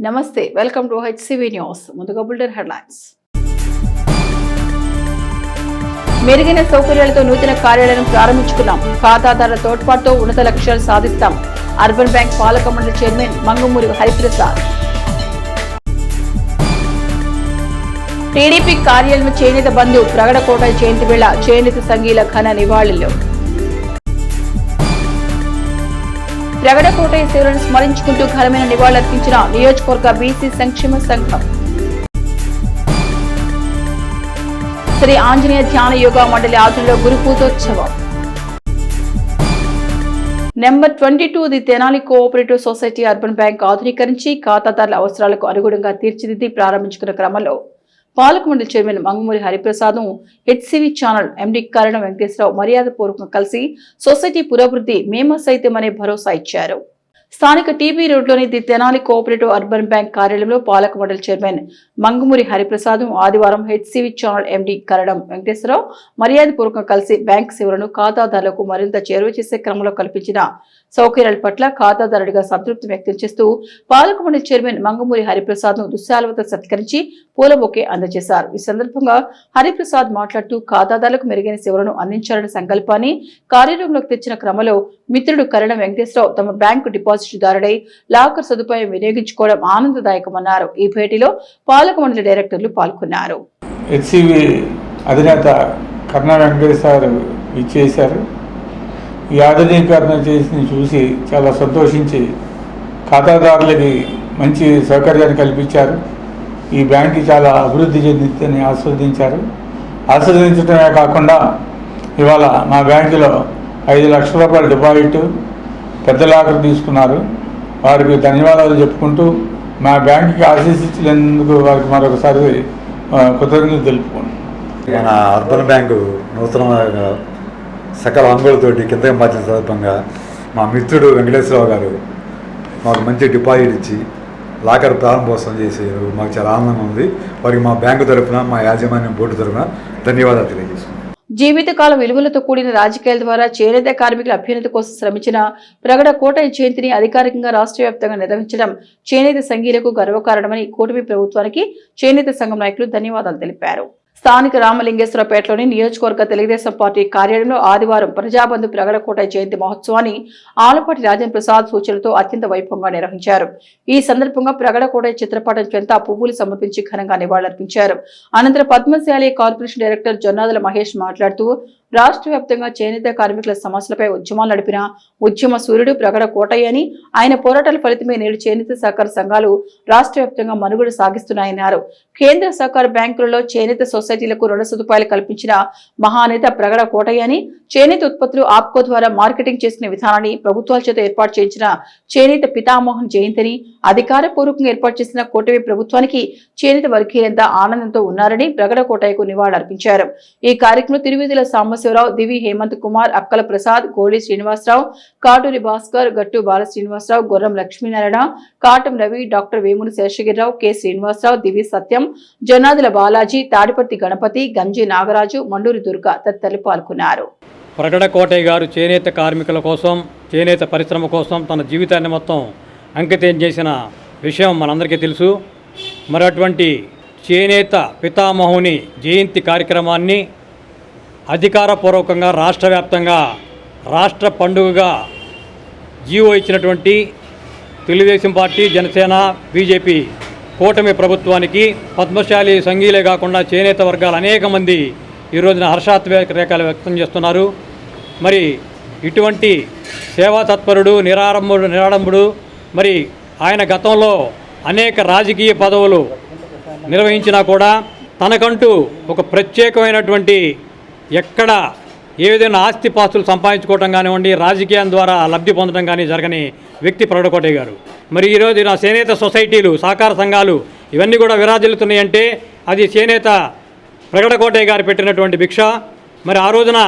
నమస్తే, welcome to HCV news. ముందుగా bulletin headlines. మెరుగైన సౌకర్యాలతో నూతన కార్యాలయం ప్రారంభించుకున్నాం. ఖాతాదారుల తోడ్పాటుతో ఉన్నత లక్ష్యాలు సాధిస్తాం. అర్బన్ బ్యాంక్ పాలక మండలి చైర్మన్ మంగమూరి హరిప్రసాద్. టీడీపీ కార్యాలయం చేనేత బంధు ప్రగడకోట జయంతి వేళ చేనేత సంఘీల ఘన నివాళులు. ప్రగడకోట సేవలను స్మరించుకుంటూ ఘనమైన నివాళులర్పించిన నియోజకవర్గ బీసీ సంక్షేమ సంఘం. శ్రీ ఆంజనేయ ధ్యాన యోగా మండలి ఆధ్వర్యంలో గురు పూజోత్సవం. Number 22 the Tenali cooperative society urban bank ఆధునీకరించి ఖాతాదారుల అవసరాలకు అనుగుణంగా తీర్చిదిద్ది ప్రారంభించుకున్న క్రమంలో పాలక మండలి chairman Mangamuri Hariprasad HCV channel MD Karanam Venkateswararao మర్యాదపూర్వకంగా కలిసి సొసైటీ పురోభివృద్ధి మేము సైతం అనే భరోసా ఇచ్చారు. స్థానిక టీబీ రోడ్లోని the Tenali cooperative urban bank కార్యాలయంలో పాలక మండలి చైర్మన్ మంగమూరి హరిప్రసాద్ ఆదివారం HCV channel MD Karanam Venkateswararao మర్యాదపూర్వకంగా కలిసి బ్యాంక్ సేవలను ఖాతాదారులకు మరింత చేరువ చేసే క్రమంలో కల్పించిన సౌకర్యాల పట్ల ఖాతాదారుడిగా సంతృప్తి వ్యక్తం చేస్తూ పాలక మండలి చైర్మన్ మంగమూరి హరిప్రసాద్ ను దుశ్శాలువతో సత్కరించి పూల బొకే అందజేశారు. ఈ సందర్భంగా హరిప్రసాద్ మాట్లాడుతూ ఖాతాదారులకు మెరుగైన సేవలను అందించాలనే సంకల్పాన్ని కార్యరూపంలోకి తెచ్చిన క్రమంలో మిత్రుడు కరణం వెంకటేశ్వరరావు తమ బ్యాంకు డిపాజిట్దారుడై లాకర్ సదుపాయం వినియోగించుకోవడం ఆనందదాయకమన్నారు. ఈ భేటీలో పాలక మండలి డైరెక్టర్లు పాల్గొన్నారు. హెచ్సివి అధినేత కరణం వెంకటేశ్వర ఇచ్చేశారు. ఈ ఆధునీకరణ చేసి చూసి చాలా సంతోషించి ఖాతాదారులకి మంచి సౌకర్యాన్ని కల్పించారు. ఈ బ్యాంక్ చాలా అభివృద్ధి చెందిందని ఆస్వాదించడమే కాకుండా ఇవాళ మా బ్యాంకులో 5 లక్షల రూపాయల డిపాజిట్ పెద్ద లాకర్ తీసుకున్నారు. వారికి ధన్యవాదాలు చెప్పుకుంటూ మా బ్యాంకుకి ఆశీస్సులందుకు వారికి మరొకసారి కృతజ్ఞతలు తెలుపుకుంటున్నాను. మన అర్బన్ బ్యాంకు నూతన సకల అంగులతోటి కింద మార్చిన సందర్భంగా మా మిత్రుడు వెంకటేశ్వరరావు గారు మాకు మంచి డిపాజిట్ ఇచ్చి లాకర్ ప్రారంభోత్సవం చేసేందుకు మాకు చాలా ఆనందంగా ఉంది. వారికి మా బ్యాంకు తరఫున, మా యాజమాన్యం బోర్డు తరఫున ధన్యవాదాలు తెలియజేస్తున్నాను. జీవితకాల విలువలతో కూడిన రాజకీయాల ద్వారా చేనేత కార్మికుల అభ్యున్నతి కోసం శ్రమించిన ప్రగడ కోటయ్య జయంతిని అధికారికంగా రాష్ట్ర వ్యాప్తంగా నిర్వహించడం చేనేత సంఘీయులకు గర్వకారణమని కూటమి ప్రభుత్వానికి చేనేత సంఘం నాయకులు ధన్యవాదాలు తెలిపారు. స్థానిక రామలింగేశ్వరపేటలోని నియోజకవర్గ తెలుగుదేశం పార్టీ కార్యాలయంలో ఆదివారం ప్రజాబంధు ప్రగడ కోటయ్య జయంతి మహోత్సవాన్ని ఆలపాటి రాజేంద్ర ప్రసాద్ సూచనలతో అత్యంత వైభవంగా నిర్వహించారు. ఈ సందర్భంగా ప్రగడ కోటయ్య చిత్రపటం చెంత పువ్వులు సమర్పించి ఘనంగా నివాళులర్పించారు. అనంతరం పద్మశాలి కార్పొరేషన్ డైరెక్టర్ జొన్నాదుల మహేష్ మాట్లాడుతూ రాష్ట్ర వ్యాప్తంగా చేనేత కార్మికుల సమస్యలపై ఉద్యమాలు నడిపిన ఉద్యమ సూర్యుడు ప్రగడ కోటయ్య అని, ఆయన పోరాటాల ఫలితమే నేడు చేనేత సహకార సంఘాలు రాష్ట్ర వ్యాప్తంగా మనుగడ సాగిస్తున్నాయన్నారు. కేంద్ర సహకార బ్యాంకులలో చేనేత సొసైటీలకు రుణ సదుపాయాలు కల్పించిన మహానేత ప్రగడ కోటయ్య అని, చేనేత ఉత్పత్తులు ఆప్కో ద్వారా మార్కెటింగ్ చేసిన విధానాన్ని ప్రభుత్వాల చేత ఏర్పాటు చేయించిన చేనేత పితామోహన్ జయంతిని, అధికారపూర్వకంగా ఏర్పాటు చేసిన కూటమి ప్రభుత్వానికి చేనేత వర్గీయులంతా ఆనందంతో ఉన్నారని ప్రగడ కోటయ్యకు నివాళులర్పించారు. ఈ కార్యక్రమంలో తిరువేదుల సాంబశివరావు, దివి హేమంత్ కుమార్, అక్కల ప్రసాద్, గోళి శ్రీనివాసరావు, కాటూరి భాస్కర్, గట్టు బాల శ్రీనివాసరావు, గుర్రం లక్ష్మీనారాయణ, కాటం రవి, డాక్టర్ వేమూరి శేషగిరిరావు, కె శ్రీనివాసరావు, దివి సత్యం, జొన్నాదుల బాలాజీ, తాడిపత్తి గణపతి, గంజి నాగరాజు, మండూరి దుర్గ తదితరులు పాల్గొన్నారు. ప్రగడ కోటయ్య గారు చేనేత కార్మికుల కోసం, చేనేత పరిశ్రమ కోసం తన జీవితాన్ని మొత్తం అంకితం చేసిన విషయం మనందరికీ తెలుసు. మరి అటువంటి చేనేత పితామహుని జయంతి కార్యక్రమాన్ని అధికారపూర్వకంగా రాష్ట్ర వ్యాప్తంగా రాష్ట్ర పండుగగా జీవో ఇచ్చినటువంటి తెలుగుదేశం పార్టీ, జనసేన, బీజేపీ కూటమి ప్రభుత్వానికి పద్మశాలి సంఘీలే కాకుండా చేనేత వర్గాలు అనేక మంది ఈ రోజున హర్షాత్మరేఖలు వ్యక్తం చేస్తున్నారు. మరి ఇటువంటి సేవా తత్పరుడు, నిరాడంబుడు మరి ఆయన గతంలో అనేక రాజకీయ పదవులు నిర్వహించినా కూడా తనకంటూ ఒక ప్రత్యేకమైనటువంటి ఎక్కడ ఏ విధంగా ఆస్తిపాస్తులు సంపాదించుకోవడం కానివ్వండి, రాజకీయం ద్వారా లబ్ధి పొందడం కానీ జరగని వ్యక్తి ప్రగడ కోటయ్య గారు. మరి ఈరోజు నా చేనేత సొసైటీలు, సహకార సంఘాలు ఇవన్నీ కూడా విరాజిల్లుతున్నాయంటే అది చేనేత ప్రగడ కోటయ్య గారు పెట్టినటువంటి భిక్ష. మరి ఆ రోజున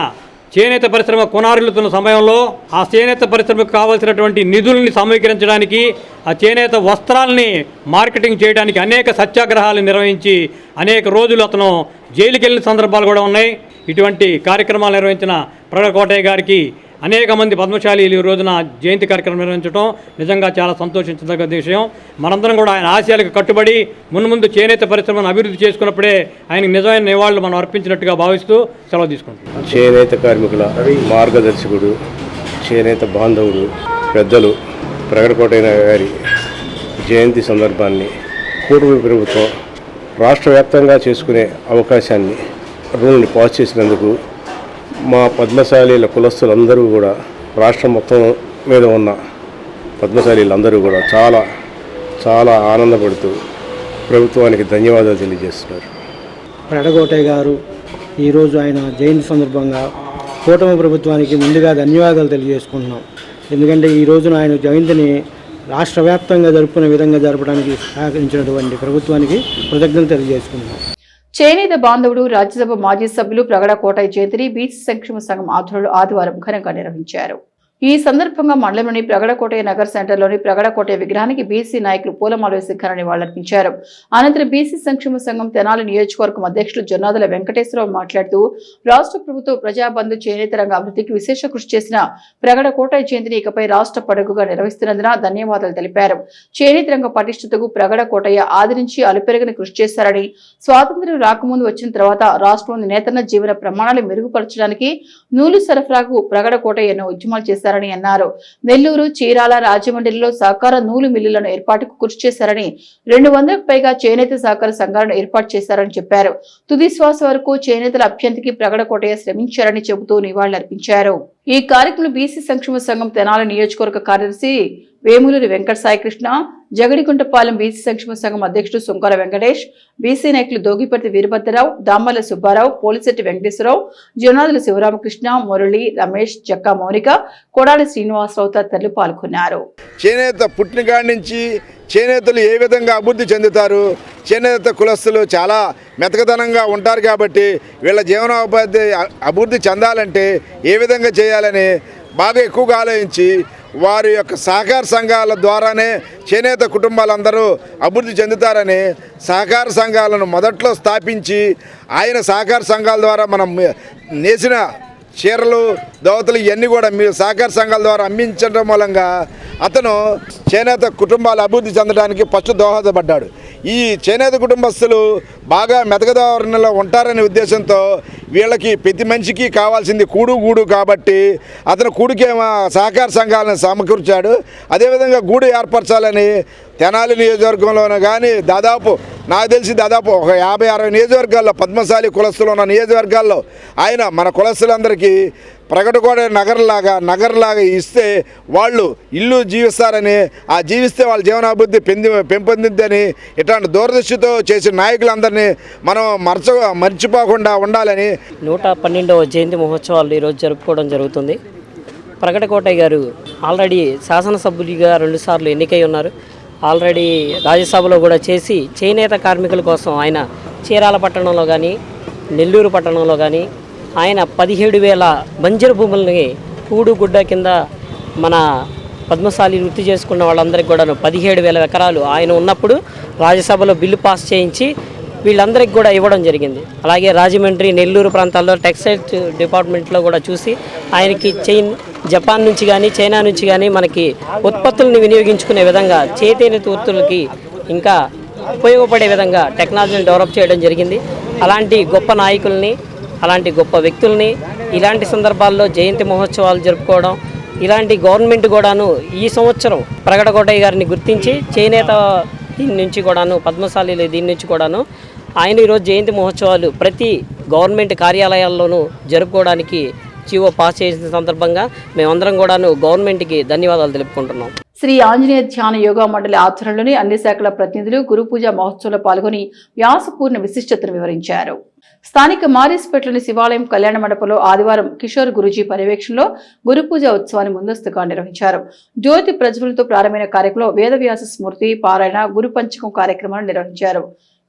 చేనేత పరిశ్రమ కొనారిల్లుతున్న సమయంలో ఆ చేనేత పరిశ్రమకు కావాల్సినటువంటి నిధుల్ని సమీకరించడానికి, ఆ చేనేత వస్త్రాలని మార్కెటింగ్ చేయడానికి అనేక సత్యాగ్రహాలు నిర్వహించి అనేక రోజులు అతను జైలుకి వెళ్ళిన సందర్భాలు కూడా ఉన్నాయి. ఇటువంటి కార్యక్రమాలు నిర్వహించిన ప్రగడ కోటయ్య గారికి అనేక మంది పద్మశాలీలు ఈ రోజున జయంతి కార్యక్రమం నిర్వహించడం నిజంగా చాలా సంతోషించదగ్గ విషయం. మనందరం కూడా ఆయన ఆశయాలకు కట్టుబడి మున్ముందు చేనేత పరిశ్రమను అభివృద్ధి చేసుకున్నప్పుడే ఆయనకు నిజమైన నివాళులు మనం అర్పించినట్టుగా భావిస్తూ సెలవు తీసుకుంటాం. చేనేత కార్మికుల మార్గదర్శకుడు, చేనేత బాంధవుడు, పెద్దలు ప్రగడకోటయ్య గారి జయంతి సందర్భాన్ని కూటమి ప్రభుత్వం రాష్ట్ర వ్యాప్తంగా చేసుకునే అవకాశాన్ని రూల్ని పాస్ చేసినందుకు మా పద్మశాలీల కులస్తులందరూ కూడా రాష్ట్రం మొత్తం మీద ఉన్న పద్మశాలీలందరూ కూడా చాలా చాలా ఆనందపడుతూ ప్రభుత్వానికి ధన్యవాదాలు తెలియజేస్తున్నారు. ప్రగడకోటయ్య గారు ఈరోజు ఆయన జయంతి సందర్భంగా కూటమి ప్రభుత్వానికి ముందుగా ధన్యవాదాలు తెలియజేసుకుంటున్నాం. ఎందుకంటే ఈ రోజున ఆయన జయంతిని రాష్ట్ర వ్యాప్తంగా జరుపుకునే విధంగా జరపడానికి సహకరించినటువంటి ప్రభుత్వానికి కృతజ్ఞతలు తెలియజేసుకుంటున్నాం. చేనేత బాంధవుడు రాజ్యసభ మాజీ సభ్యులు ప్రగడ కోటయ్య జయంతిని బీసీ సంక్షేమ సంఘం ఆధ్వర్యంలో ఆదివారం ఘనంగా నిర్వహించారు. ఈ సందర్భంగా మండలంలోని ప్రగడకోటయ్య నగర్ సెంటర్లోని ప్రగడకోటయ్య విగ్రహానికి బీసీ నాయకులు పూలమాల వేసి ఘన నివాళులర్పించారు. అనంతరం బీసీ సంక్షేమ సంఘం తెనాలి నియోజకవర్గం అధ్యక్షులు జొన్నాదుల వెంకటేశ్వరరావు మాట్లాడుతూ రాష్ట్ర ప్రభుత్వం ప్రజాబంధు చేనేత రంగ అభివృద్ధికి విశేష కృషి చేసిన ప్రగడకోటయ్య జయంతిని ఇకపై రాష్ట్ర పండుగగా నిర్వహిస్తున్నందున ధన్యవాదాలు తెలిపారు. చేనేత రంగ పటిష్టతకు ప్రగడకోటయ్య ఆది నుంచి అలుపెరగని కృషి చేశారని, స్వాతంత్ర్యం రాకముందు వచ్చిన తర్వాత రాష్ట్రంలోని నేతన్న జీవన ప్రమాణాలు మెరుగుపరచడానికి నూలు సరఫరాకు ప్రగడకోటయ్య ఎన్నో ఉద్యమాలు చేశారు అన్నారు. నెల్లూరు, చీరాల, రాజమండ్రిలో సహకార నూలు మిల్లులను ఏర్పాటుకు కృషి చేశారని, 200కు పైగా చేనేత సహకార సంఘాలను ఏర్పాటు చేశారని చెప్పారు. తుది శ్వాస వరకు చేనేతల అభ్యంతకి ప్రగడకోటయ్య శ్రమించారని చెబుతూ నివాళులర్పించారు. ఈ కార్యక్రమంలో బీసీ సంక్షేమ సంఘం తెనాలి నియోజకవర్గ కార్యదర్శి వేములూరి వెంకట సాయికృష్ణ, జగడిగుంటపాలెం బీసీ సంక్షేమ సంఘం అధ్యక్షుడు సుంకర వెంకటేష్, బీసీ నాయకులు దోగిపర్తి వీరభద్రరావు, దామల్ల సుబ్బారావు, పోలిశెట్టి వెంకటేశ్వరరావు, జొనాదుల శివరామకృష్ణ, మురళి, రమేష్, జక్కా మౌనిక, కొడాలి శ్రీనివాసరావు తదితరులు పాల్గొన్నారు. చేనేత పుట్టినకాడి నుంచి చేనేతలు ఏ విధంగా అభివృద్ధి చెందుతారు, చేనేత కులస్తులు చాలా మెతకదనంగా ఉంటారు కాబట్టి వీళ్ళ జీవనోపాధి అభివృద్ధి చెందాలంటే ఏ విధంగా చేయాలని బాగా ఎక్కువగా ఆలోచించి వారి యొక్క సహకార సంఘాల ద్వారానే చేనేత కుటుంబాలందరూ అభివృద్ధి చెందుతారని సహకార సంఘాలను మొదట్లో స్థాపించి ఆయన సహకార సంఘాల ద్వారా మనం నేసిన చీరలు, దోవతలు ఇవన్నీ కూడా మీరు సహకార సంఘాల ద్వారా అమ్మించడం మూలంగా అతను చేనేత కుటుంబాలు అభివృద్ధి చెందడానికి ఫస్ట్ దోహదపడ్డాడు. ఈ చేనేత కుటుంబస్తులు బాగా మెతకదారుణలో ఉంటారనే ఉద్దేశంతో వీళ్ళకి ప్రతి మనిషికి కావాల్సింది గూడు కాబట్టి అతను కూడుకేమో సహకార సంఘాలను సమకూర్చాడు. అదేవిధంగా గూడు ఏర్పరచాలని తెనాలి నియోజకవర్గంలోనే కానీ నాకు తెలిసి దాదాపు ఒక 50-60 నియోజకవర్గాల్లో పద్మశాలి కులస్తులు ఉన్న నియోజకవర్గాల్లో ఆయన మన కులస్తులందరికీ ప్రగడకోట నగర్లాగా ఇస్తే వాళ్ళు ఇల్లు జీవిస్తారని, ఆ జీవిస్తే వాళ్ళ జీవనాభివృద్ధి పెంపొందిద్దని ఇట్లాంటి దూరదృష్టితో చేసిన నాయకులందరినీ మనం మర్చిపోకుండా ఉండాలని 112వ జయంతి మహోత్సవాలు ఈరోజు జరుపుకోవడం జరుగుతుంది. ప్రగడకోటయ్య గారు ఆల్రెడీ శాసనసభ్యులుగా 2 సార్లు ఎన్నికై ఉన్నారు. ఆల్రెడీ రాజ్యసభలో కూడా చేసి చేనేత కార్మికుల కోసం ఆయన చీరాల పట్టణంలో కానీ నెల్లూరు పట్టణంలో కానీ ఆయన 17,000 బంజరు భూములని కూడు గుడ్డ కింద మన పద్మశాలి వృత్తి చేసుకున్న వాళ్ళందరికీ కూడా 17,000 ఎకరాలు ఆయన ఉన్నప్పుడు రాజ్యసభలో బిల్లు పాస్ చేయించి వీళ్ళందరికీ కూడా ఇవ్వడం జరిగింది. అలాగే రాజమండ్రి, నెల్లూరు ప్రాంతాల్లో టెక్స్టైల్స్ డిపార్ట్మెంట్లో కూడా చూసి ఆయనకి జపాన్ నుంచి కానీ చైనా నుంచి కానీ మనకి ఉత్పత్తులను వినియోగించుకునే విధంగా చేనేత వృత్తులకి ఇంకా ఉపయోగపడే విధంగా టెక్నాలజీని డెవలప్ చేయడం జరిగింది. అలాంటి గొప్ప నాయకుల్ని, అలాంటి గొప్ప వ్యక్తుల్ని ఇలాంటి సందర్భాల్లో జయంతి మహోత్సవాలు జరుపుకోవడం, ఇలాంటి గవర్నమెంట్ కూడాను ఈ సంవత్సరం ప్రగడకోటయ్య గారిని గుర్తించి చేనేత దీని నుంచి కూడాను పద్మశాలి దీని నుంచి కూడాను ఆయన ఈరోజు జయంతి మహోత్సవాలు ప్రతి గవర్నమెంట్ కార్యాలయాల్లోనూ జరుపుకోవడానికి జీవో పాస్ చేసిన సందర్భంగా మేమందరం కూడాను గవర్నమెంట్కి ధన్యవాదాలు తెలుపుకుంటున్నాం. శ్రీ ఆంజనేయ ధ్యాన యోగా మండలి ఆధ్వర్యంలోని అన్ని శాఖల ప్రతినిధులు గురు పూజ మహోత్సవంలో పాల్గొని వ్యాసపూర్ణ విశిష్టతను వివరించారు. స్థానిక మారిస్పేటలోని శివాలయం కళ్యాణ మండపంలో ఆదివారం కిషోర్ గురూజీ పర్యవేక్షణలో గురు పూజ ఉత్సవాన్ని ముందస్తుగా నిర్వహించారు. జ్యోతి ప్రజ్వలతో ప్రారంభమైన కార్యక్రమంలో వేదవ్యాస స్మృతి పారాయణ, గురు పంచకం కార్యక్రమాలు నిర్వహించారు.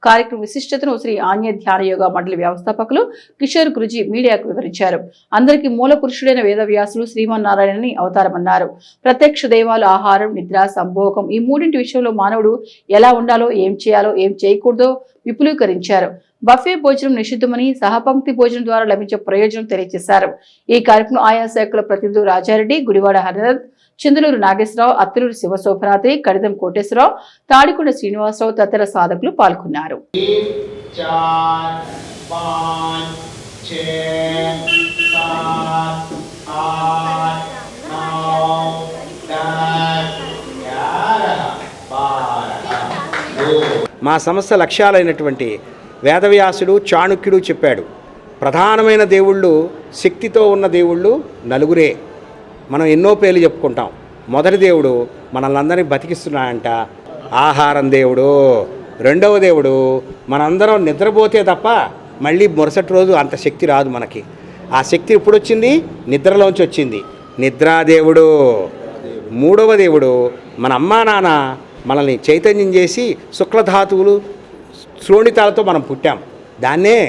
కార్యక్రమ విశిష్టతను శ్రీ ఆంజనేయ ధ్యాన యోగా మండలి వ్యవస్థాపకులు కిషోర్ గురుజీ మీడియాకు వివరించారు. అందరికీ మూల పురుషుడైన వేదవ్యాసులు శ్రీమన్నారాయణని అవతారమన్నారు. ప్రత్యక్ష దైవాలు ఆహారం, నిద్ర, సంభోగం ఈ మూడింటి విషయంలో మానవుడు ఎలా ఉండాలో, ఏం చేయాలో, ఏం చేయకూడదో విపులీకరించారు. బఫే భోజనం నిషిద్ధమని, సహపంక్తి భోజనం ద్వారా లభించే ప్రయోజనం తెలియజేశారు. ఈ కార్యక్రమం ఆయా శాఖల ప్రతినిధులు రాజారెడ్డి, గుడివాడ హరినాథ్, చిందులూరు నాగేశ్వరరావు, అత్తిలూరు శివశోభనాథి, కడిదం కోటేశ్వరరావు, తాడికొండ శ్రీనివాసరావు తదితర సాధకులు పాల్గొన్నారు. మా సంస్థ లక్ష్యాలైనటువంటి వేదవ్యాసుడు, చాణుక్యుడు చెప్పాడు, ప్రధానమైన దేవుళ్ళు, శక్తితో ఉన్న దేవుళ్ళు నలుగురే. మనం ఎన్నో పేర్లు చెప్పుకుంటాం. మొదటి దేవుడు మనల్ని అందరినీ బతికిస్తున్నాడంట, ఆహారం దేవుడు. రెండవ దేవుడు మనందరం నిద్రపోతే తప్ప మళ్ళీ మరుసటి రోజు అంత శక్తి రాదు మనకి. ఆ శక్తి ఎప్పుడు వచ్చింది? నిద్రలోంచి వచ్చింది, నిద్రాదేవుడు. మూడవ దేవుడు మన అమ్మా నాన్న మనల్ని చైతన్యం చేసి శుక్లధాతువులు, శ్రోణితాలతో మనం పుట్టాం. దాన్నే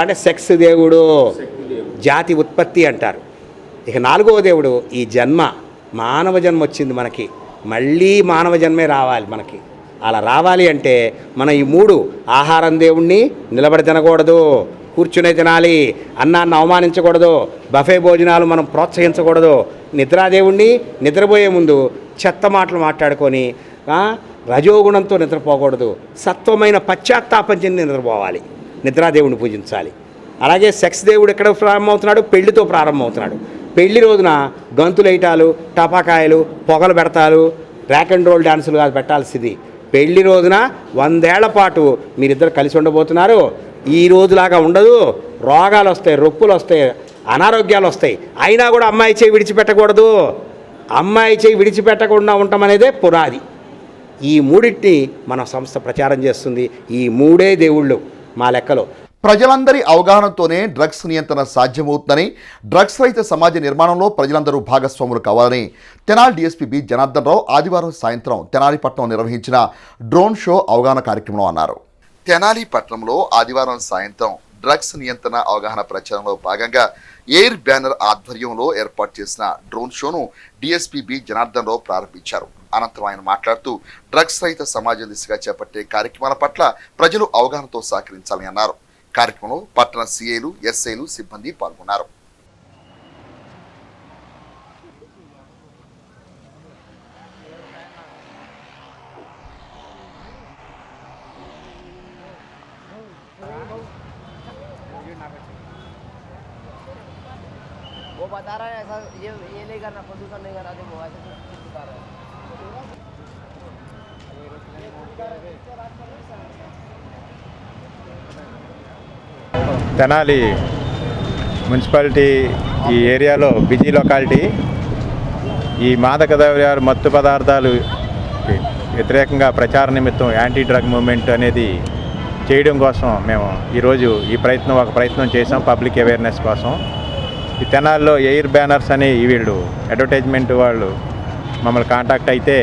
అంటే సెక్స్ దేవుడు, జాతి ఉత్పత్తి అంటారు. ఇక నాలుగవ దేవుడు ఈ జన్మ, మానవ జన్మ వచ్చింది మనకి, మళ్ళీ మానవ జన్మే రావాలి మనకి. అలా రావాలి అంటే మనం ఈ మూడు, ఆహారం దేవుణ్ణి నిలబడి తినకూడదు, కూర్చునే తినాలి, అన్నాన్ని అవమానించకూడదు, బఫే భోజనాలు మనం ప్రోత్సహించకూడదు, నిద్రాదేవుణ్ణి నిద్రపోయే ముందు చెత్త మాటలు మాట్లాడుకొని రజోగుణంతో నిద్రపోకూడదు, సత్వమైన పశ్చాత్తాపం చెంది నిద్రపోవాలి, నిద్రాదేవుని పూజించాలి. అలాగే సెక్స్ దేవుడు ఎక్కడ ప్రారంభమవుతున్నాడు? పెళ్లితో ప్రారంభమవుతున్నాడు. పెళ్లి రోజున గంతులైటాలు, టపాకాయలు, పొగలు పెడతారు, ర్యాక్ అండ్ రోల్ డ్యాన్సులు కాదు పెట్టాల్సింది. పెళ్లి రోజున 100 ఏళ్ల పాటు మీరిద్దరు కలిసి ఉండబోతున్నారు. ఈ రోజులాగా ఉండదు, రోగాలు వస్తాయి, రొప్పులు వస్తాయి, అనారోగ్యాలు వస్తాయి. అయినా కూడా అమ్మాయి చేయి విడిచిపెట్టకూడదు. అమ్మాయి చేయి విడిచిపెట్టకుండా ఉండటం అనేదే పునాది. ఈ మూడింటిని మన సంస్థ ప్రచారం చేస్తుంది. ఈ మూడే దేవుళ్ళు మా లెక్కలో. ప్రజలందరి అవగాహనతోనే డ్రగ్స్ నియంత్రణ సాధ్యమవుతుందని, డ్రగ్స్ రహిత సమాజ నిర్మాణంలో ప్రజలందరూ భాగస్వాములు కావాలని తెనాలి డీఎస్పీ బి జనార్దన్ రావు ఆదివారం సాయంత్రం తెనాలి పట్టణంలో నిర్వహించిన డ్రోన్ షో అవగాహన కార్యక్రమంలో అన్నారు. తెనాలి పట్టణంలో ఆదివారం సాయంత్రం డ్రగ్స్ నియంత్రణ అవగాహన ప్రచారంలో భాగంగా ఎయిర్ బ్యానర్ ఆధ్వర్యంలో ఏర్పాటు చేసిన drone షోను DSP B Janardhan Rao ప్రారంభించారు. అనంతరం ఆయన మాట్లాడుతూ డ్రగ్స్ రహిత సమాజం దిశగా చేపట్టే కార్యక్రమాల పట్ల ప్రజలు అవగాహనతో సహకరించాలని అన్నారు. కార్యక్రమంలో పట్టణ సిఐలు, ఎస్ఐలు, సిబ్బంది పాల్గొన్నారు. वो बता रहा है ऐसा ये नहीं करना, प्रदूषण नहीं करना, जो मोबाइल से कुछ बता रहा है। తెనాలి మున్సిపాలిటీ ఈ ఏరియాలో బిజీ లొకాలిటీ. ఈ మాదక ద్రవ్యాలు, మత్తు పదార్థాలు వ్యతిరేకంగా ప్రచార నిమిత్తం యాంటీ డ్రగ్ మూవ్మెంట్ అనేది చేయడం కోసం మేము ఈరోజు ఒక ప్రయత్నం చేసాం, పబ్లిక్ అవేర్నెస్ కోసం. ఈ తెనాల్లో ఎయిర్ బ్యానర్స్ అని వీళ్ళు అడ్వర్టైజ్మెంట్ వాళ్ళు మమ్మల్ని కాంటాక్ట్ అయితే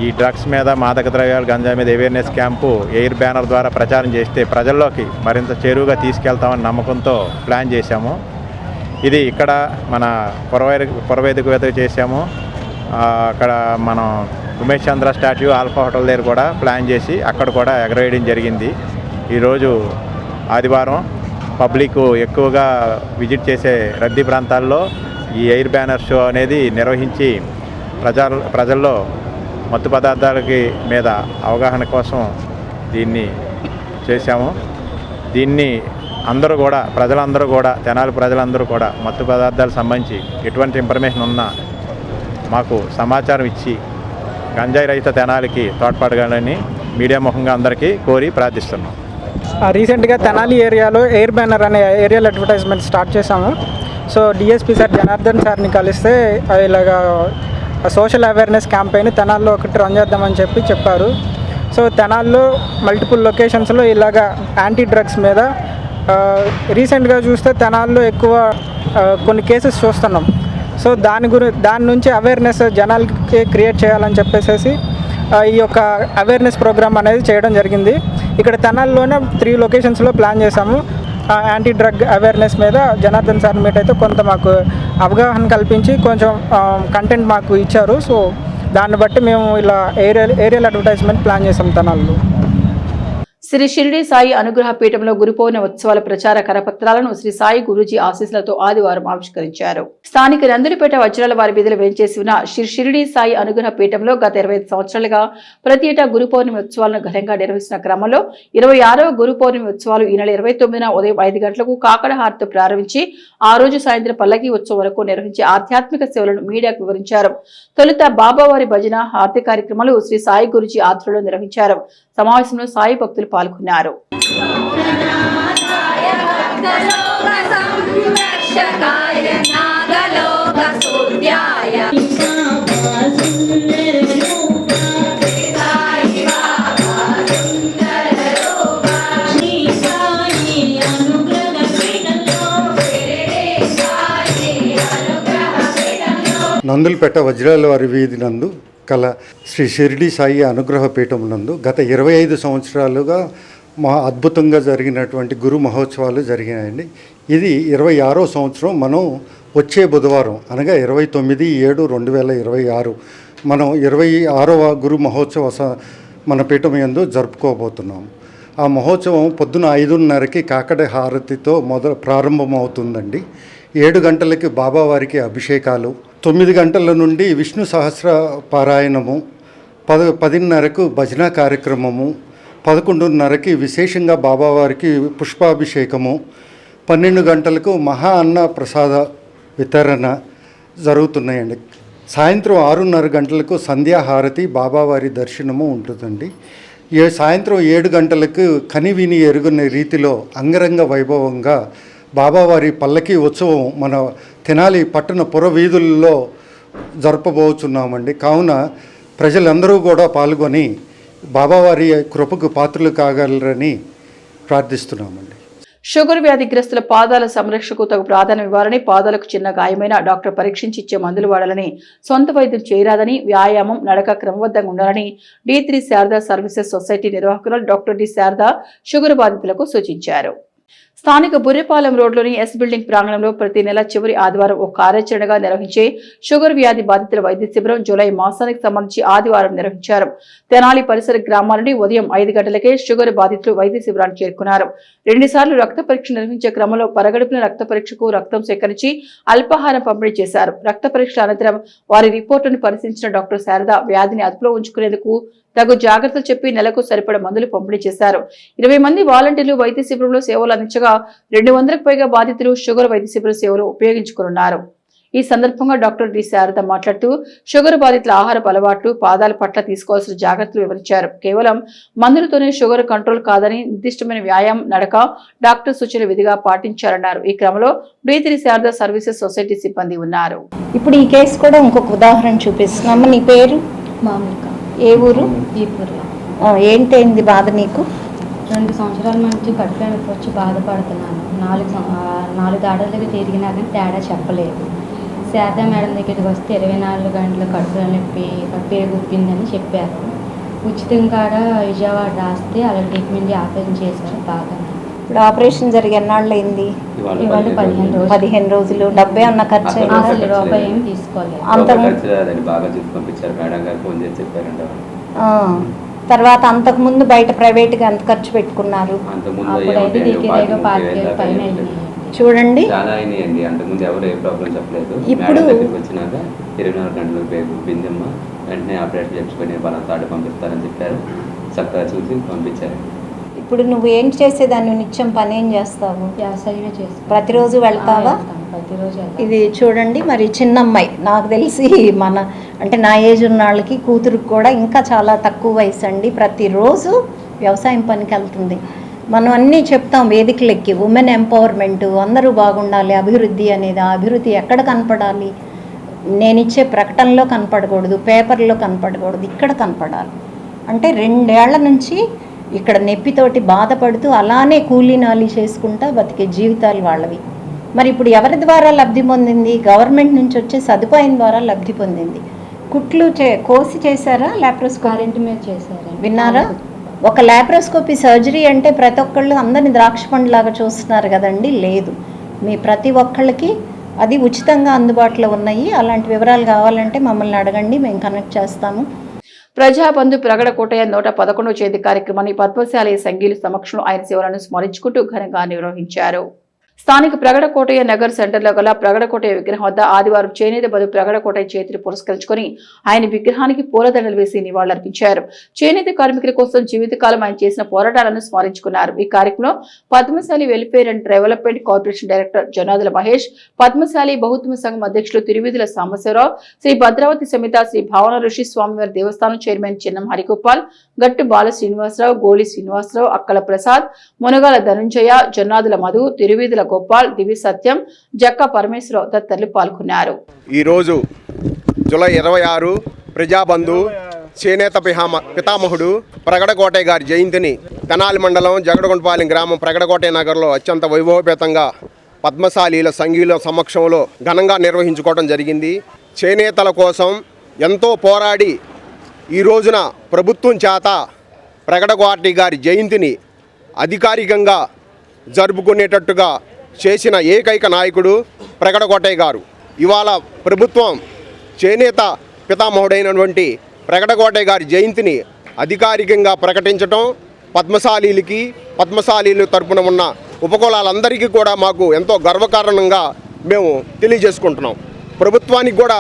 ఈ డ్రగ్స్ మీద, మాదక ద్రవ్యాలు, గంజా మీద అవేర్నెస్ క్యాంపు ఎయిర్ బ్యానర్ ద్వారా ప్రచారం చేస్తే ప్రజల్లోకి మరింత చేరువుగా తీసుకెళ్తామని నమ్మకంతో ప్లాన్ చేశాము. ఇది ఇక్కడ మన పురవేదిక వేదిక చేశాము. అక్కడ మనం ఉమేష్ చంద్ర స్టాట్యూ, ఆల్ఫా హోటల్ దగ్గర కూడా ప్లాన్ చేసి అక్కడ కూడా ఎగరవేయడం జరిగింది. ఈరోజు ఆదివారం పబ్లిక్ ఎక్కువగా విజిట్ చేసే రద్దీ ప్రాంతాల్లో ఈ ఎయిర్ బ్యానర్ షో అనేది నిర్వహించి ప్రజల్లో మత్తు పదార్థాలకి మీద అవగాహన కోసం దీన్ని చేశాము. దీన్ని అందరూ కూడా, ప్రజలందరూ కూడా, తెనాలి ప్రజలందరూ కూడా మత్తు పదార్థాలకు సంబంధించి ఎటువంటి ఇన్ఫర్మేషన్ ఉన్నా మాకు సమాచారం ఇచ్చి గంజాయి రహిత తెనాలికి తోడ్పడగలని మీడియా ముఖంగా అందరికీ కోరి ప్రార్థిస్తున్నాం. రీసెంట్గా తెనాలి ఏరియాలో ఎయిర్ బ్యానర్ అనే ఏరియల్ అడ్వర్టైజ్మెంట్ స్టార్ట్ చేశాము. సో డిఎస్పీ సార్ జనార్దన్ సార్ని కలిస్తే ఇలాగా సోషల్ అవేర్నెస్ క్యాంపెయిన్ తెనాల్లో ఒకటి రన్ చేద్దామని చెప్పారు. సో తెనాల్లో మల్టిపుల్ లొకేషన్స్లో ఇలాగా యాంటీ డ్రగ్స్ మీద రీసెంట్గా చూస్తే తెనాల్లో ఎక్కువ కొన్ని కేసెస్ చూస్తున్నాం. సో దాని నుంచి అవేర్నెస్ జనాలకి క్రియేట్ చేయాలని చెప్పేసి ఈ యొక్క అవేర్నెస్ ప్రోగ్రామ్ అనేది చేయడం జరిగింది. ఇక్కడ తెనాలిలోనే 3 లొకేషన్స్లో ప్లాన్ చేశాము. యాంటీ డ్రగ్ అవేర్నెస్ మీద జనార్దన్ సార్ మీట్ అయితే కొంత మాకు అవగాహన కల్పించి కొంచెం కంటెంట్ మాకు ఇచ్చారు. సో దాన్ని బట్టి మేము ఇలా ఏరియల్ అడ్వర్టైజ్మెంట్ ప్లాన్ చేసాం తెనాలిలో. శ్రీ షిరిడి సాయి అనుగ్రహ పీఠంలో గురు పౌర్ణమి ఉత్సవాల ప్రచార కరపత్రాలను శ్రీ సాయి గురూజీ ఆశీస్సులతో ఆదివారం ఆవిష్కరించారు. స్థానిక నందులపేట వజ్రాల వారి వీధిలో వేంచేసి ఉన్న శ్రీ షిరిడి సాయి అనుగ్రహ పీఠంలో గత 25 సంవత్సరాలుగా ప్రతి ఏటా గురు పౌర్ణమి ఉత్సవాలను ఘనంగా నిర్వహిస్తున్న క్రమంలో 26వ గురు పౌర్ణమి ఉత్సవాలు ఈ నెల 29న ఉదయం 5 గంటలకు కాకడ హారతితో ప్రారంభించి ఆ రోజు సాయంత్రం పల్లకి ఉత్సవం వరకు నిర్వహించే ఆధ్యాత్మిక సేవలను మీడియాకు వివరించారు. తొలుత బాబావారి భజన హారతి కార్యక్రమాలు శ్రీ సాయి గురూజీ ఆధ్వర్యంలో నిర్వహించారు. సమావేశంలో సాయి భక్తులు పాల్గొన్నారు. నందులపేట వజ్రాల వారి వీధి నందు కల శ్రీ షిరిడి సాయి అనుగ్రహ పీఠం నందు గత 25 సంవత్సరాలుగా అద్భుతంగా జరిగినటువంటి గురు మహోత్సవాలు జరిగినాయండి. ఇది 26వ సంవత్సరం. మనం వచ్చే బుధవారం అనగా 29/7/2026 మనం 26వ గురు మహోత్సవ మన పీఠం యందు జరుపుకోబోతున్నాం. ఆ మహోత్సవం పొద్దున 5:30కి కాకడ హారతితో ప్రారంభమవుతుందండి. 7 గంటలకి బాబావారికి అభిషేకాలు, 9 గంటల నుండి విష్ణు సహస్ర పారాయణము, 10:30కు భజన కార్యక్రమము, 11:30కి విశేషంగా బాబావారికి పుష్పాభిషేకము, 12 గంటలకు మహా అన్న ప్రసాద వితరణ జరుగుతున్నాయండి. సాయంత్రం 6:30 గంటలకు సంధ్యాహారతి బాబావారి దర్శనము ఉంటుందండి. సాయంత్రం 7 గంటలకు కనివిని ఎరుగునే రీతిలో అంగరంగ వైభవంగా బాబావారి పల్లకి ఉత్సవం మన తెనాలి పట్టణ పురవీధుల్లో జరపబోతున్నామండి. కావున ప్రజలందరూ కూడా పాల్గొని బాబావారి కృపకు పాత్రలు కాగలరని ప్రార్థిస్తున్నామండి. షుగర్ వ్యాధిగ్రస్తుల పాదాల సంరక్షణకు తగు ప్రాధాన్యం ఇవ్వాలని, పాదాలకు చిన్న గాయమైన డాక్టర్ పరీక్షించి ఇచ్చే మందులు వాడాలని, సొంత వైద్యం చేయరాదని, వ్యాయామం నడక క్రమబద్ధంగా ఉండాలని D3 శారదా సర్వీసెస్ సొసైటీ నిర్వాహకులు డాక్టర్ డి శారదా షుగర్ బాధితులకు సూచించారు. స్థానిక బుర్రెపాలెం రోడ్లోని ఎస్ బిల్డింగ్ ప్రాంగణంలో ప్రతి నెల చివరి ఆదివారం ఒక కార్యాచరణగా నిర్వహించే షుగర్ వ్యాధి బాధితుల వైద్య శిబిరం జూలై మాసానికి సంబంధించి ఆదివారం నిర్వహించారు. తెనాలి పరిసర గ్రామాల నుండి ఉదయం 5 గంటలకే షుగర్ బాధితులు వైద్య శిబిరానికి చేరుకున్నారు. 2 సార్లు రక్త పరీక్ష నిర్వహించే క్రమంలో పరగడుపున రక్త పరీక్షకు రక్తం సేకరించి అల్పాహారం పంపిణీ చేశారు. రక్త పరీక్ష అనంతరం వారి రిపోర్టును పరిశీలించిన డాక్టర్ శారద వ్యాధిని అదుపులో ఉంచుకునేందుకు తగు జాగ్రత్తలు చెప్పి నెలకు సరిపడా మందులు పంపిణీ చేశారు. 20 మంది వాలంటీర్లు వైద్య శిబిరంలో సేవలు అందించగా 200కు పైగా బాధితులు షుగర్ వైద్య శిబిర సేవలు ఉపయోగించుకున్నారు. ఈ సందర్భంగా డాక్టర్ డి శారద మాట్లాడుతూ షుగర్ బాధితుల ఆహారపు అలవాట్లు, పాదాల పట్ల తీసుకోవాల్సిన జాగ్రత్తలు వివరించారు. కేవలం మందులతోనే షుగర్ కంట్రోల్ కాదని, నిర్దిష్టమైన వ్యాయామం, నడక డాక్టర్ సూచన విధిగా పాటించారన్నారు. ఈ క్రమంలో D3 శారదా సర్వీసెస్ సొసైటీ సిబ్బంది ఉన్నారు. ఇప్పుడు ఈ కేసు కూడా ఇంకొక ఉదాహరణ చూపిస్తున్నాము. నీ పేరు? మామూలుగా. ఏ ఊరు? ఏంటైంది బాధ నీకు? 2 సంవత్సరాల నుంచి కడుపులో నొప్పి వచ్చి బాధపడుతున్నాను. 4 దాడులకి తిరిగినా కానీ తేడా చెప్పలేదు. శారదా మేడం దగ్గరికి వస్తే 24 గంటల కడుపులో నొప్పి పేగుప్పిందని చెప్పారు. ఉచితం కాడ విజయవాడ రాస్తే అలా ట్రీట్మెంట్ ఆపరేషన్ చేశారు. బాగా ఇప్పుడు ఆపరేషన్ జరిగి ఎన్నాళ్ళు అయింది? ఇవాళ 15 రోజులు. డబ్బే ఉన్న ఖర్చు అసలు రూపాయి ఏం తీసుకోలేదు. తర్వాత అంతకు ముందు బయట ప్రైవేట్గా ఎంత ఖర్చు పెట్టుకున్నారు? చూడండి, ఇప్పుడు ఇప్పుడు నువ్వు ఏం చేసేదాన్ని? నిత్యం పని ఏం చేస్తావు? వ్యవసాయమే చేస్తావు. ప్రతిరోజు వెళ్తావా? ప్రతిరోజు. ఇది చూడండి, మరి చిన్నమ్మాయి, నాకు తెలిసి అంటే నా ఏజ్ ఉన్న వాళ్ళకి, కూతురుకి కూడా ఇంకా చాలా తక్కువ వయసు అండి. ప్రతిరోజు వ్యవసాయం పనికి వెళ్తుంది. మనం అన్నీ చెప్తాం వేదికలెక్కి, ఉమెన్ ఎంపవర్మెంట్, అందరూ బాగుండాలి, అభివృద్ధి అనేది. ఆ అభివృద్ధి ఎక్కడ కనపడాలి? నేను ఇచ్చే ప్రకటనలో కనపడకూడదు, పేపర్లో కనపడకూడదు, ఇక్కడ కనపడాలి. అంటే 2 ఏళ్ల నుంచి ఇక్కడ నొప్పితోటి బాధపడుతూ అలానే కూలీనాలి చేసుకుంటా బతికే జీవితాలు వాళ్ళవి. మరి ఇప్పుడు ఎవరి ద్వారా లబ్ధి పొందింది? గవర్నమెంట్ నుంచి వచ్చే సదుపాయం ద్వారా లబ్ధి పొందింది. కుట్లు కోసి చేశారా? లాప్రోస్కోపీ కరెంట్ మీద చేశారా? విన్నారా? ఒక లాప్రోస్కోపీ సర్జరీ అంటే ప్రతి ఒక్కళ్ళు అందరిని ద్రాక్ష పండులాగా చూస్తున్నారు కదండి. లేదు, మీ ప్రతి ఒక్కళ్ళకి అది ఉచితంగా అందుబాటులో ఉన్నాయి. అలాంటి వివరాలు కావాలంటే మమ్మల్ని అడగండి, మేము కనెక్ట్ చేస్తాము. ప్రజాబంధు ప్రగడ కోటయ్య 111వ జయంతి కార్యక్రమాన్ని పద్మశాలి సంఘీయుల సమక్షంలో ఆయన సేవలను స్మరించుకుంటూ ఘనంగా నిర్వహించారు. స్థానిక ప్రగడ కోటయ్య నగర్ సెంటర్లో గల ప్రగడ కోటయ్య విగ్రహం వద్ద ఆదివారం చేనేత బదు ప్రగడ కోటయ్య చేతిని పురస్కరించుకుని ఆయన విగ్రహానికి పూలదండలు వేసి నివాళులర్పించారు. చేనేత కార్మికుల కోసం జీవితకాలం ఆయన చేసిన పోరాటాలను స్మరించుకున్నారు. ఈ కార్యక్రమంలో Padmashali welfare and development corporation director Janadula Mahesh, Padmashali బహుత్వ సంఘం అధ్యక్షులు తిరువిధుల సాంబశివరావు, శ్రీ భద్రావతి సమేత శ్రీ భావన ఋషి స్వామివారి దేవస్థానం చైర్మన్ చిన్నం హరిగోపాల్, గట్టు బాల శ్రీనివాసరావు, గోలి శ్రీనివాసరావు, అక్కల ప్రసాద్, మునగాల ధనుంజయ, జన్నాదుల మధు, తిరువిధుల గోపాల్, దివి సత్యం, జక్క పరమేశ్వరరావు తదితరులు పాల్గొన్నారు. ఈరోజు జూలై 26 ప్రజాబంధు చేనేత పితామహుడు ప్రగడ కోటయ్య గారి జయంతిని తెనాలి మండలం జగడగుంటపాలెం గ్రామం ప్రగడ కోటయ్య నగర్లో అత్యంత వైభవపేతంగా పద్మశాలీల సంఘీయుల సమక్షంలో ఘనంగా నిర్వహించుకోవడం జరిగింది. చేనేతల కోసం ఎంతో పోరాడి ఈ రోజున ప్రభుత్వం చేత ప్రగడ కోటయ్య గారి జయంతిని అధికారికంగా జరుపుకునేటట్టుగా చేసిన ఏకైక నాయకుడు ప్రగడ కోటయ్య గారు. ఇవాళ ప్రభుత్వం చేనేత పితామహుడైనటువంటి ప్రగడ కోటయ్య గారి జయంతిని అధికారికంగా ప్రకటించడం పద్మశాలీలు తరపున ఉన్న ఉపకులాలందరికీ కూడా మాకు ఎంతో గర్వకారణంగా మేము తెలియజేసుకుంటున్నాం. ప్రభుత్వానికి కూడా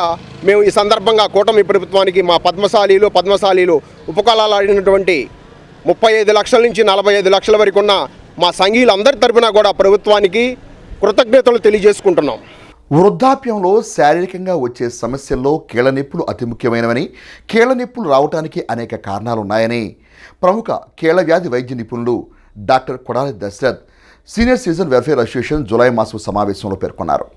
మేము ఈ సందర్భంగా కూటమి ప్రభుత్వానికి మా పద్మశాలీలు ఉపకులాలు ఆడినటువంటి 35 లక్షల నుంచి 45 లక్షల వరకు ఉన్న మా సంఘీయులందరి తరపున కూడా ప్రభుత్వానికి కృతజ్ఞతలు తెలియజేసుకుంటున్నాం. వృద్ధాప్యంలో శారీరకంగా వచ్చే సమస్యల్లో కీళ్ల నొప్పులు అతి ముఖ్యమైనవని, కీళ్ల నొప్పులు రావడానికి అనేక కారణాలున్నాయని ప్రముఖ కీళ్ల వ్యాధి వైద్య నిపుణులు doctor Kodali Dashrath senior citizen welfare association July మాసం సమావేశంలో పేర్కొన్నారు.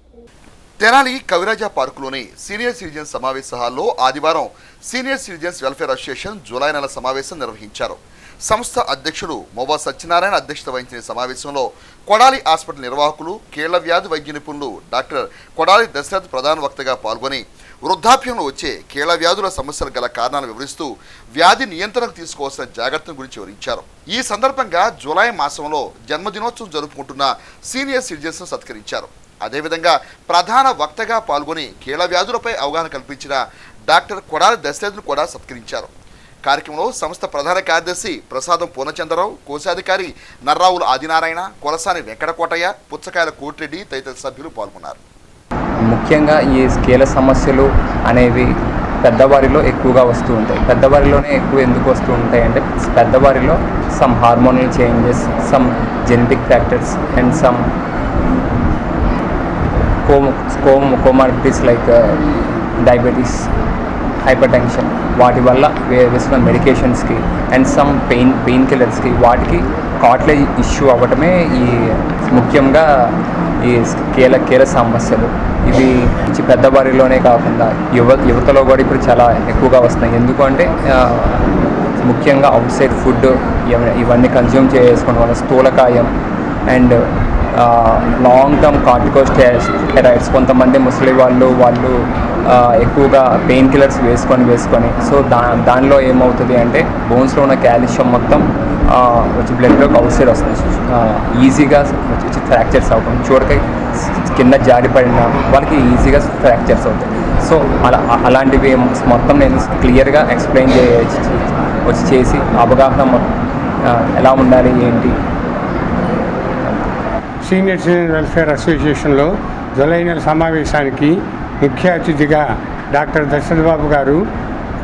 తెనాలి కవిరాజా పార్కులోని సీనియర్ సిటిజన్స్ సమావేశ హాల్లో ఆదివారం senior citizens welfare association July నెల సమావేశం నిర్వహించారు. సంస్థ అధ్యక్షుడు మొవ్వ సత్యనారాయణ అధ్యక్షత వహించిన సమావేశంలో కొడాలి హాస్పిటల్ నిర్వాహకులు, కీళ్ల వ్యాధి వైద్య నిపుణులు డాక్టర్ కొడాలి దశరథ్ ప్రధాన వక్తగా పాల్గొని వృద్ధాప్యంలో వచ్చే కీళ్ల వ్యాధుల సమస్యలు గల కారణాలు వివరిస్తూ వ్యాధి నియంత్రణకు తీసుకోవాల్సిన జాగ్రత్తల గురించి వివరించారు. ఈ సందర్భంగా జూలై మాసంలో జన్మదినోత్సవం జరుపుకుంటున్న సీనియర్ సిటిజన్స్ సత్కరించారు. అదేవిధంగా ప్రధాన వక్తగా పాల్గొని కీళ్ల వ్యాధులపై అవగాహన కల్పించిన డాక్టర్ కొడాలి దశరథ్ను కూడా సత్కరించారు. కార్యక్రమంలో సంస్థ ప్రధాన కార్యదర్శి ప్రసాదం పూర్ణచంద్రరావు, కోశాధికారి నర్రావుల ఆదినారాయణ, కొలసాని వెంకటకోటయ్య, పుచ్చకాయల కోటిరెడ్డి తదితర సభ్యులు పాల్గొన్నారు. ముఖ్యంగా ఈ కీళ్ల సమస్యలు అనేవి పెద్దవారిలో ఎక్కువగా వస్తూ ఉంటాయి. పెద్దవారిలోనే ఎక్కువ ఎందుకు వస్తూ ఉంటాయి అంటే పెద్దవారిలో some hormonal changes, some genetic factors and some comorbidities like diabetes, hypertension, వాటి వల్ల వేసిన మెడికేషన్స్కి అండ్ సమ్ పెయిన్ కిల్లర్స్కి వాటికి కార్టిలేజ్ ఇష్యూ అవ్వటమే ఈ ముఖ్యంగా ఈ కీళ్ళ సమస్యలు. ఇవి పెద్దవారిలోనే కాకుండా యువతలో కూడా ఇప్పుడు చాలా ఎక్కువగా వస్తున్నాయి. ఎందుకంటే ముఖ్యంగా అవుట్ సైడ్ ఫుడ్ ఇవన్నీ కన్జ్యూమ్ చేసుకోవడం వల్ల స్థూలకాయం అండ్ లాంగ్ టర్మ్ కార్టికోస్టెరాయిడ్స్, కొంతమంది ముసలి వాళ్ళు ఎక్కువగా పెయిన్ కిల్లర్స్ వేసుకొని సో దానిలో ఏమవుతుంది అంటే బోన్స్లో ఉన్న కాల్షియం మొత్తం వచ్చి బ్లడ్లోకి అవుట్ సైడ్ వస్తుంది. ఈజీగా వచ్చి ఫ్రాక్చర్స్ అవుతాం. చూడక కింద జారిపడిన వాళ్ళకి ఈజీగా ఫ్రాక్చర్స్ అవుతాయి. సో అలాంటివి మొత్తం నేను క్లియర్గా ఎక్స్ప్లెయిన్ చేసి అవగాహన ఎలా ఉండాలి ఏంటి. సీనియర్ సిటిజన్ వెల్ఫేర్ అసోసియేషన్లో జూలై నెల సమావేశానికి ముఖ్య అతిథిగా డాక్టర్ దశరథ్ బాబు గారు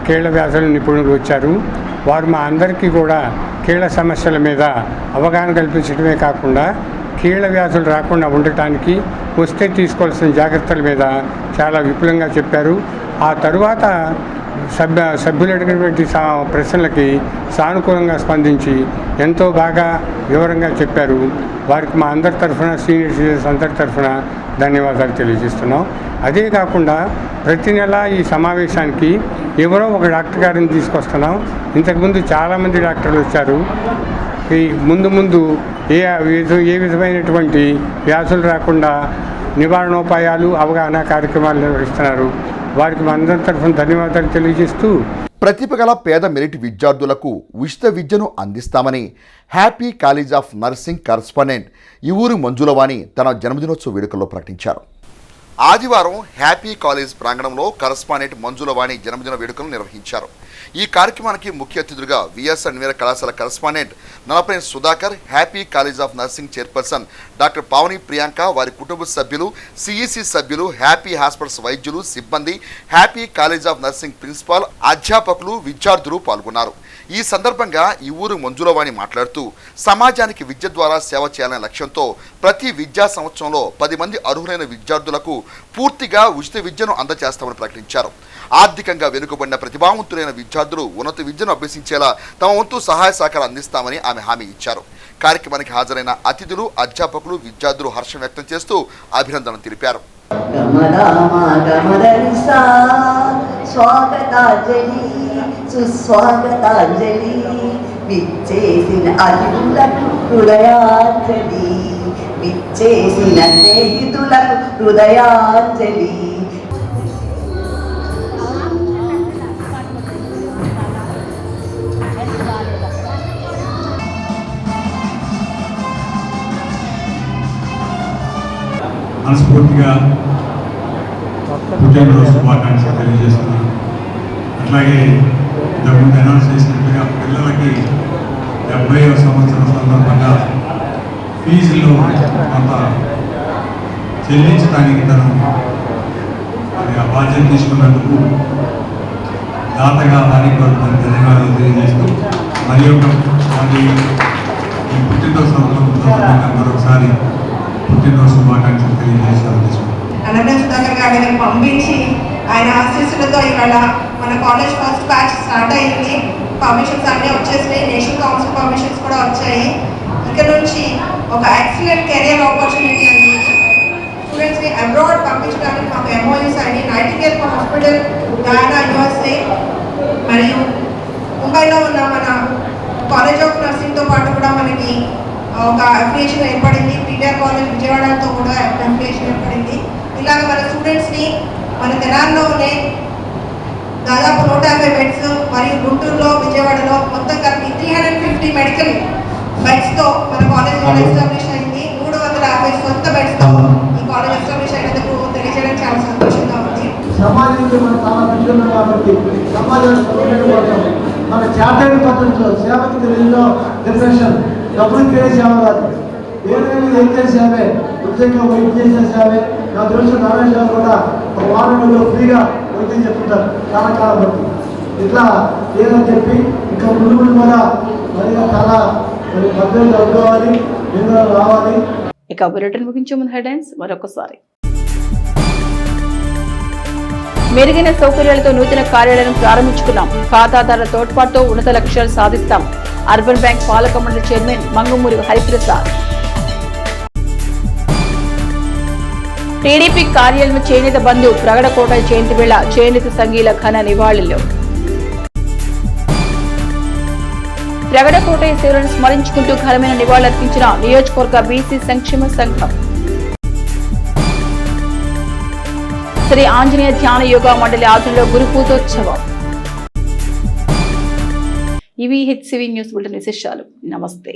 కీళ్ల వ్యాధుల నిపుణులు వచ్చారు. వారు మా అందరికీ కూడా కీళ్ల సమస్యల మీద అవగాహన కల్పించడమే కాకుండా కీళ్ల వ్యాధులు రాకుండా ఉండటానికి వస్తే తీసుకోవాల్సిన జాగ్రత్తల మీద చాలా విపులంగా చెప్పారు. ఆ తరువాత సభ్యులు అడిగినటువంటి ప్రశ్నలకి సానుకూలంగా స్పందించి ఎంతో బాగా వివరంగా చెప్పారు. వారికి మా అందరి తరఫున సీనియర్ సిటిజన్స్ అందరి తరఫున ధన్యవాదాలు తెలియజేస్తున్నాం. అదే కాకుండా ప్రతి నెల ఈ సమావేశానికి ఎవరో ఒక డాక్టర్ గారిని తీసుకొస్తున్నాం. ఇంతకుముందు చాలామంది డాక్టర్లు వచ్చారు. ఈ ముందు ఏ విధమైనటువంటి వ్యాధులు రాకుండా నివారణోపాయాలు, అవగాహన కార్యక్రమాలు నిర్వహిస్తున్నారు. వారికి మనందరి తరఫున ధన్యవాదాలు తెలియజేస్తూ ప్రతిభ గల పేద మెరిట్ విద్యార్థులకు ఉచిత విద్యను అందిస్తామని Happy College of Nursing correspondent Ivuru Manjulavani తన జన్మదినోత్సవ వేడుకల్లో ప్రకటించారు. ఆదివారం హ్యాపీ కాలేజ్ ప్రాంగణంలో కరస్పాండెంట్ మంజులవాణి జన్మదిన వేడుకలు నిర్వహించారు. ఈ కార్యక్రమానికి ముఖ్య అతిథులుగా విఎస్ఆర్ నివేర కళాశాల correspondent Nalapaneni Sudhakar, Happy College of Nursing chairperson doctor Pavani Priyanka, వారి కుటుంబ సభ్యులు, సిఈసి సభ్యులు, హ్యాపీ హాస్పిటల్స్ వైద్యులు, సిబ్బంది, Happy College of Nursing principal, అధ్యాపకులు, విద్యార్థులు పాల్గొన్నారు. ఈ సందర్భంగా ఈ ఊరు మంజులవాణి మాట్లాడుతూ సమాజానికి విద్య ద్వారా సేవ చేయాలనే లక్ష్యంతో ప్రతి విద్యా సంవత్సరంలో 10 మంది అర్హులైన విద్యార్థులకు పూర్తిగా ఉచిత విద్యను అందజేస్తామని ప్రకటించారు. ఆర్థికంగా వెనుకబడిన ప్రతిభావంతులైన విద్యార్థులు ఉన్నత విద్యను అభ్యసించేలా తమ వంతు సహాయ సహకారం అందిస్తామని ఆమె హామీ ఇచ్చారు. కార్యక్రమానికి హాజరైన అతిథులు, అధ్యాపకులు, విద్యార్థులు హర్షం వ్యక్తం చేస్తూ అభినందనలు తెలిపారు. సుస్వాగతాంజలి విచ్చేసిన అతిథులకు హృదయాంజలి, విచ్చేసిన స్నేహితులకు హృదయాంజలి. మనస్ఫూర్తిగా పుట్టినరోజు శుభాకాంక్షలు తెలియజేస్తున్నాను. అట్లాగే ఇంతకుముందు అనౌన్స్ చేసినట్టుగా పిల్లలకి 70వ సంవత్సరం సందర్భంగా ఫీజుల్లో కొంత చెల్లించడానికి తను ఆ బాధ్యత తీసుకున్నందుకు దాతగా వారికి ధన్యవాదాలు తెలియజేస్తూ మరి ఈ పుట్టినరోజు సందర్భంగా మరొకసారి పుట్టినరోజు శుభాకాంక్షలు తెలియజేస్తాను. నలపనేని సుధాకర్ గారి దగ్గరికి పంపించి ఆయన ఆశీస్సులతో ఇవాళ మన కాలేజ్ ఫస్ట్ బ్యాచ్ స్టార్ట్ అయింది. పర్మిషన్స్ అన్నీ వచ్చేసినాయి, నేషనల్ కౌన్సిల్ పర్మిషన్స్ కూడా వచ్చాయి. ఇక్కడ నుంచి ఒక ఎక్సలెంట్ కెరియర్ ఆపర్చునిటీ అండి. స్టూడెంట్స్ని అబ్రాడ్ పంపించడానికి మాకు ఎంఓయూస్ అయినాయి. నైటింగేల్ హాస్పిటల్, డయానా యూఎస్ఏ మరియు ముంబైలో ఉన్న మన కాలేజ్ ఆఫ్ నర్సింగ్తో పాటు కూడా మనకి ఒక అఫిలియేషన్ ఏర్పడింది. పీవీఆర్ కాలేజ్ విజయవాడతో కూడా అఫిలియేషన్ ఏర్పడింది. ఇలాగ మన స్టూడెంట్స్ని మన తెలంగాణలోనే దాదాపు 150 బెడ్స్ మరియు గుంటూరులో, విజయవాడలో మొత్తం కలిపి 350 మెడికల్ బెడ్స్తో మన కాలేజ్ ఎస్టాబ్లిష్ అయింది. 350 సొంత బెడ్స్తో ఈ కాలేజ్ ఎస్టాబ్లిష్ అయినందుకు తెలియజేయడం చాలా సంతోషంగా ఉంది. సమాజానికి మనం చాలా బిడ్డలు కాబట్టి సమాజానికి మన చాటైన పద్ధతిలో సేవకి తెలియలో డిప్రెషన్ డబ్బులు తినే సేవ కాదు, ఏదైనా ఏం చేసేవే ఉద్యోగంగా వైద్యం చేసే సేవే. నాకు తెలుసు నారాయణ గారు కూడా ఒక వారంలో ఫ్రీగా వైద్యం చెప్తుంటారు చాలా కాలం బట్టి. ఇట్లా ఏదని చెప్పి ఇంకా ముందు కూడా మరిగా చాలా పద్ధతులు అనుకోవాలి, నిర్ణయాలు రావాలి. ఇక బులెటిన్ ముగించే ముందు హెడ్లైన్స్ మరొకసారి. మెరుగైన సౌకర్యాలతో నూతన కార్యాలయం ప్రారంభించుకున్నాం. ఖాతాదారుల తోడ్పాటుతో ఉన్నత లక్ష్యాలు సాధిస్తాం. అర్బన్ బ్యాంక్ పాలక మండలి చైర్మన్ మంగమూరి హరిప్రసాద్. టీడీపీ కార్యాలయం చేనేత బంధు ప్రగడకోట జయంతి వేళ చేనేత సంఘీల ఘన నివాళులు. ప్రగడకోట సేవలను స్మరించుకుంటూ ఘనమైన నివాళులర్పించిన నియోజకవర్గ బీసీ సంక్షేమ సంఘం. శ్రీ ఆంజనేయ ధ్యాన యోగా మండలి ఆధ్వర్యంలో గురు పూజోత్సవం. ఇవి హెచ్సివి న్యూస్ బులెటిన్ విశేషాలు. నమస్తే.